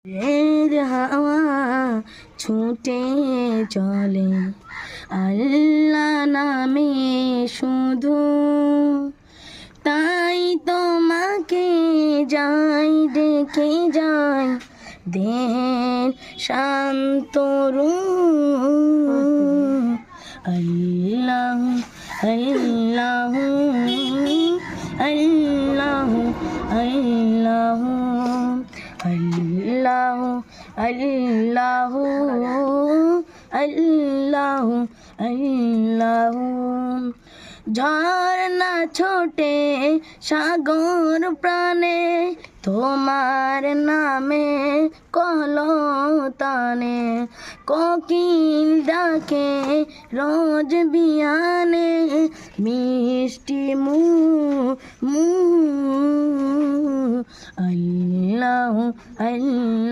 এর হাওয়া ছুটে চলে আল্লাহ নামে শুধু, তাই তোমাকে যাই ডেকে যাই দেন শান্তরু। আল্লাহ আল্লাহ আল্লাহ আল্লাহ আল্লাহ আল্লাহ আল্লাহ আল্লাহ। ঝর্ণা ছোটে সাগর প্রাণে তোমার নামে কলতানে, কোকিল ডাকে রোজ বিয়ানে মিষ্টি মু আল্লাহ আল্লাহ।